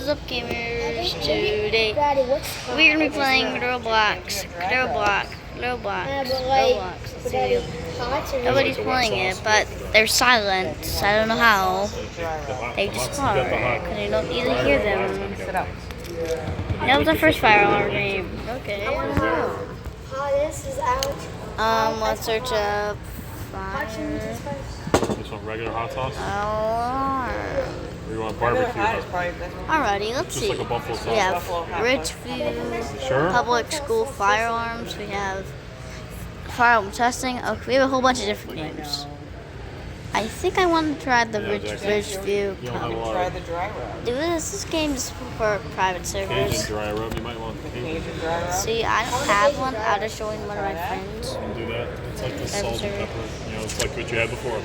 is up, gamers? Today Daddy, what's we're gonna be playing Roblox. Let's see. Nobody's playing it, but they're silent. So I don't know how. They just are, because I don't even hear them. That was the first fire alarm game. Okay. This is out. Let's search up fire Just want regular hot sauce? alarm. Or you want barbecue? Alrighty, let's Just see. like a buffalo sauce. We have Richview, Sure. Public School Firearms. We have firearm testing. Okay, we have a whole bunch of different games. I think I want to try the Richview. You don't have a lot Try of the dry rub. This game is for private Cajun servers. dry rub. You might want the Cajun. Cajun dry rub. See, I don't have one. I'll just show one of my friends. You can do that. It's like the Private salt and server. pepper. You know, it's like what you had before.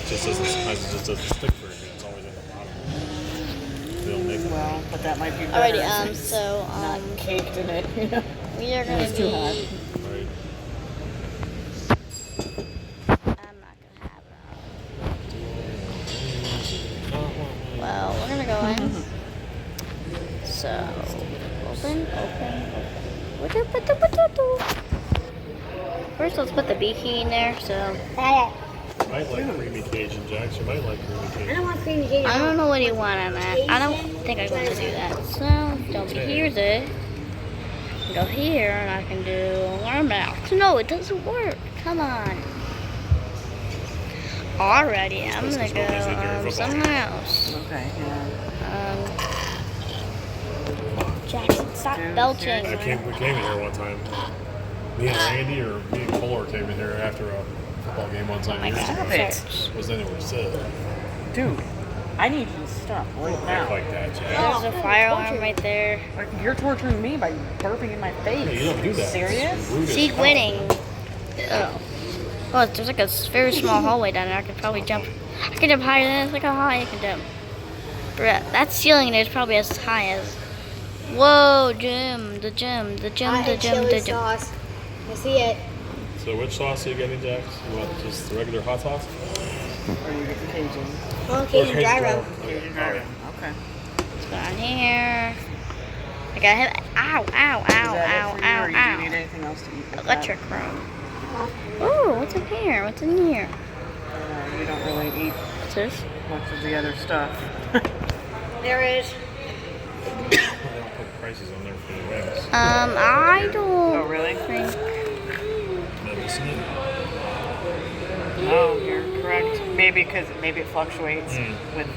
Just doesn't stick very good. It's always in the bottom. They don't make it. Well, but that might be better. Alrighty, if it's so not caked in it. You know? we are gonna It's too hot. be. Right. I'm not gonna have it. Well, we're gonna go in. So, open. First, let's put the B key in there. So, You might like creamy Cajun Jacks. You might like creamy I Cajun. don't want cream cheese. I don't know what you want on that. I don't think I want to do that. So, don't be here's it. Go here, and I can do warm mouth. No, it doesn't work. Come on. Alrighty, I'm gonna go somewhere else. Okay, yeah. Jackson, stop belching. We came in here one time. Me and Randy or me and Kohler came in here after a football game one time. My years God, ago. search. Was anywhere said. Dude, I need you to stop right Act now. like that, Jack. There's a fire alarm right there. Like, you're torturing me by burping in my face. Hey, you don't do that. Serious? Rude as She's hell. winning. Oh, there's like a very small hallway down there. I could probably jump. I can jump higher than this. Look how high I can jump. Bruh, that ceiling there is probably as high as. Whoa, the gym. Sauce. I see it. So which sauce are you getting, Jax? You want just the regular hot sauce? Or you get the Cajun? I want Cajun dry rub. Cajun dry rub. Okay. Let's go down here. I got hit. Ow, Is that it for you, or do you need ow. anything else to eat with Electric room. Ooh, what's in here? What's in here? that? You don't really eat What's this? much of the other stuff. There is. They don't put prices on there for the wings. I don't. Oh, really? think. Never seen it. Oh, you're correct. Maybe it fluctuates with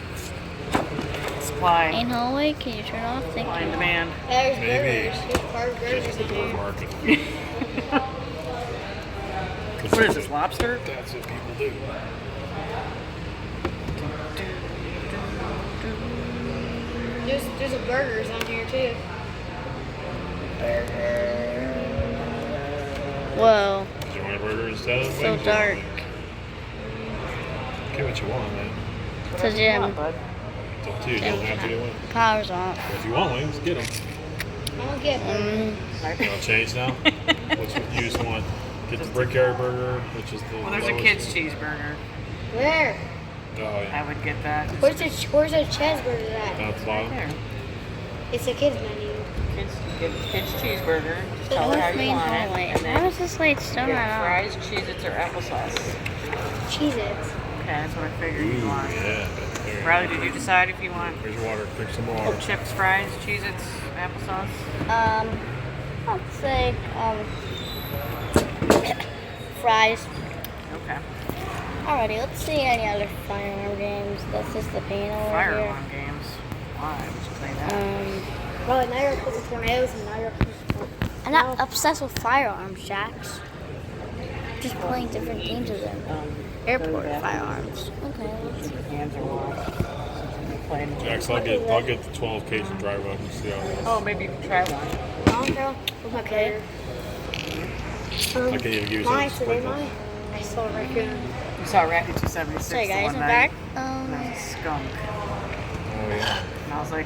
supply Ain't no way. Can you turn off? Thank and you. demand. There's Maybe. burgers. There's burgers. Just the market. What is this, lobster? That's what people do. There's a burgers on here too. Whoa, Do you want a burger instead of so wings? dark. Get what you want, man. It's a Come gym. on, bud. It's up to you. You don't have to get wings. Power's off. But if you want wings, get them. I'll get burgers. You want to change now? Which one you just want? Get the Brickyard burger, which is the Well, there's a lowest. kid's cheeseburger. Where? Oh, yeah. I would get that. Where's the cheeseburger at? Down at the Right bottom. there. It's a kids menu. Kids cheeseburger. Just tell her how What's you main want hallway? it. And How then is this light still get not on? fries, Cheez-Its, or applesauce. Cheez-Its. Okay, that's what I figured Ooh, you want. yeah. There. Riley, did you decide if you want Here's your water. Drink some more water. chips, fries, Cheez-Its, applesauce? Let's say, fries. Okay. Alrighty, let's see any other firearm games. This is the panel over Fire here. alarm games. Why would you play that? Well, now you're putting tornadoes and now you're putting I'm not obsessed with firearms, Jax. Just playing different games with them. Airport firearms. Okay. Your hands are washed. Playing. Jax, I'll get the 12 Cajun dry rub and see how it is. Oh, maybe you can try one. I'll go with my burger. I can even give you Mine, some today sprinkles. mine. I saw a raccoon. You saw Racket 276 Sorry the guys, one I'm night. back. And there was a skunk. Oh, yeah. And I was like,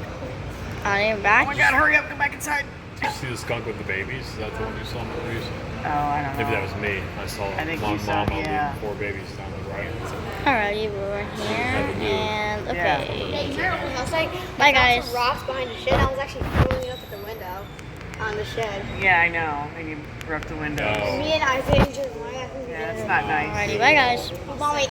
I am oh back. my god, hurry up, come back inside. Did you see the skunk with the babies? Is that the one you saw in the movies? Oh, I don't know. Maybe that was me. I saw I think one you saw- mama yeah. with 4 babies down the right. Alrighty, we're here, and Yeah, Okay. I was like, Bye, I found guys. some rocks behind the shed. I was actually throwing it up at the window on the shed. Yeah, I know. And you broke the window. Oh. Me and Isaiah and Jeremiah. Yeah, it's not nice. Alrighty, bye guys. Mommy,